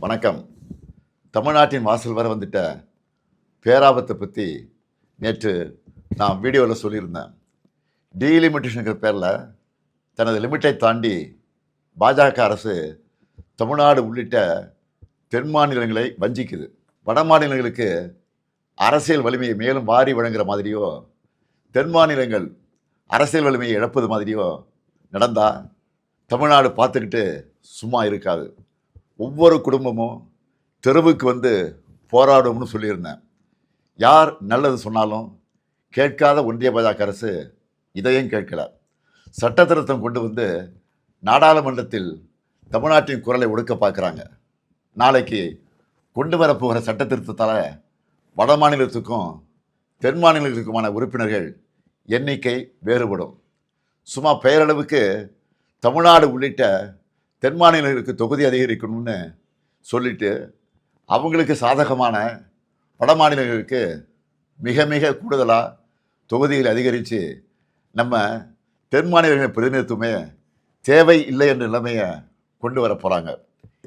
வணக்கம். தமிழ்நாட்டின் வாசல் வர வந்துட்ட பேராபத்தை பற்றி நேற்று நான் வீடியோவில் சொல்லியிருந்தேன். டீலிமிட்டேஷனுங்கிற பேரில் தனது லிமிட்டை தாண்டி பாஜக அரசு தமிழ்நாடு உள்ளிட்ட தென் மாநிலங்களை வஞ்சிக்குது. வட மாநிலங்களுக்கு அரசியல் வலிமையை மேலும் வாரி வழங்குகிற மாதிரியோ, தென் மாநிலங்கள் அரசியல் வலிமையை இழப்பது மாதிரியோ நடந்தால் தமிழ்நாடு பார்த்துக்கிட்டு சும்மா இருக்காது. ஒவ்வொரு குடும்பமும் தெருவுக்கு வந்து போராடும்னு சொல்லியிருந்தேன். யார் நல்லது சொன்னாலும் கேட்காத ஒன்றிய பாஜக அரசு இதையும் கேட்கல. சட்ட திருத்தம் கொண்டு வந்து நாடாளுமன்றத்தில் தமிழ்நாட்டின் குரலை ஒடுக்க பார்க்குறாங்க. நாளைக்கு கொண்டு வரப்போகிற சட்ட திருத்தத்தால் வட மாநிலத்துக்கும் தென் மாநிலத்துக்குமான உறுப்பினர்கள் எண்ணிக்கை வேறுபடும். சும்மா பெயரளவுக்கு தமிழ்நாடு உள்ளிட்ட தென் மாநிலங்களுக்கு தொகுதி அதிகரிக்கணும்னு சொல்லிட்டு அவங்களுக்கு சாதகமான வட மாநிலங்களுக்கு மிக மிக கூடுதலாக தொகுதிகளை அதிகரித்து நம்ம தென் மாநிலங்களின் பிரதிநிதித்துவமே தேவை இல்லை என்ற நிலைமையை கொண்டு வர போகிறாங்க.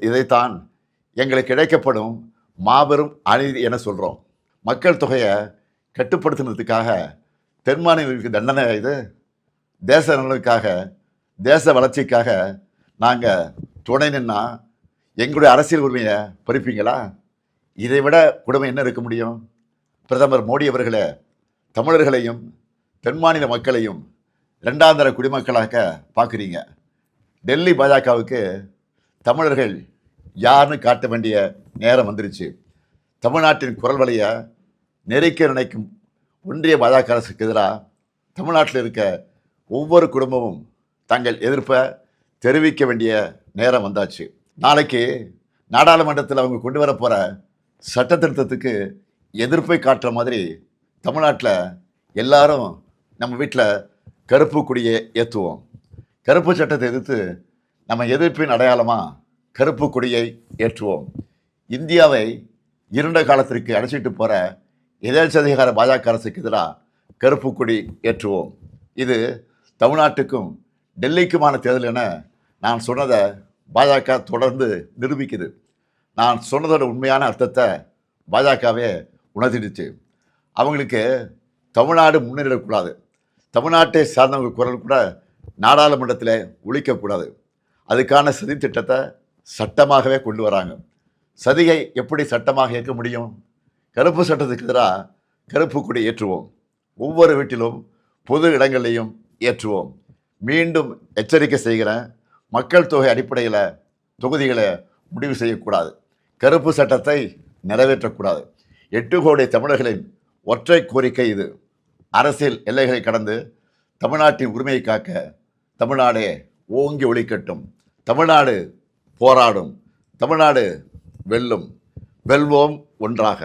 இதைத்தான் எங்களுக்கு கிடைக்கப்படும் மாபெரும் அநீதி என சொல்கிறோம். மக்கள் தொகையை கட்டுப்படுத்தினதுக்காக தென் மாநிலங்களுக்கு தண்டனை இது. தேச நலனுக்காக, தேச வளர்ச்சிக்காக நாங்கள் துணை நின்னா எங்களுடைய அரசியல் உரிமையை பறிப்பீங்களா? இதை விட கொடுமை என்ன இருக்க முடியும்? பிரதமர் மோடி அவர்களே, தமிழர்களையும் தென் மாநில மக்களையும் இரண்டாந்தர குடிமக்களாக பார்க்குறீங்க. டெல்லி பாஜகவுக்கு தமிழர்கள் யாருன்னு காட்ட வேண்டிய நேரம் வந்துருச்சு. தமிழ்நாட்டின் குரல் வலையை நெருக்க நினைக்கும் ஒன்றிய பாஜக அரசுக்கு எதிராக தமிழ்நாட்டில் இருக்க ஒவ்வொரு குடும்பமும் தங்கள் எதிர்ப்பை தெரிவிக்க வேண்டிய நேரம் வந்தாச்சு. நாளைக்கு நாடாளுமன்றத்தில் அவங்க கொண்டு வர போகிற சட்ட திருத்தத்துக்கு எதிர்ப்பை காட்டுற மாதிரி தமிழ்நாட்டில் எல்லாரும் நம்ம வீட்டில் கருப்பு கொடியை ஏற்றுவோம். கருப்பு சட்டத்தை எதிர்த்து நம்ம எதிர்ப்பின் அடையாளமாக கருப்பு கொடியை ஏற்றுவோம். இந்தியாவை இருண்ட காலத்திற்கு அழைச்சிட்டு போகிற எதேச்சதிகார பாஜக அரசுக்கு எதிராக கருப்பு கொடி ஏற்றுவோம். இது தமிழ்நாட்டுக்கும் டெல்லிக்குமான தேர்தல் என நான் சொன்னதை பாஜக தொடர்ந்து நிரூபிக்குது. நான் சொன்னதோட உண்மையான அர்த்தத்தை பாஜகவே உணர்த்திடுச்சு. அவங்களுக்கு தமிழ்நாடு முன்னேறக்கூடாது, தமிழ்நாட்டை சார்ந்தவங்க குரல் கூட நாடாளுமன்றத்தில் ஒழிக்கக்கூடாது. அதுக்கான சதி திட்டத்தை சட்டமாகவே கொண்டு வராங்க. சதியை எப்படி சட்டமாக ஏற்க முடியும்? கருப்பு சட்டத்துக்கு எதிராக கருப்பு கொடி ஏற்றுவோம். ஒவ்வொரு வீட்டிலும் பொது இடங்களையும் ஏற்றுவோம். மீண்டும் எச்சரிக்கை செய்கிறேன், மக்கள் தொகை அடிப்படையில் தொகுதிகளை முடிவு செய்யக்கூடாது. கருப்பு சட்டத்தை நிறைவேற்றக்கூடாது. 8 கோடி தமிழர்களின் ஒற்றை கோரிக்கை இது. அரசியல் எல்லைகளை கடந்து தமிழ்நாட்டின் உரிமையை காக்க தமிழ்நாடே ஓங்கி ஒலிக்கட்டும். தமிழ்நாடு போராடும், தமிழ்நாடு வெல்லும். வெல்வோம் ஒன்றாக.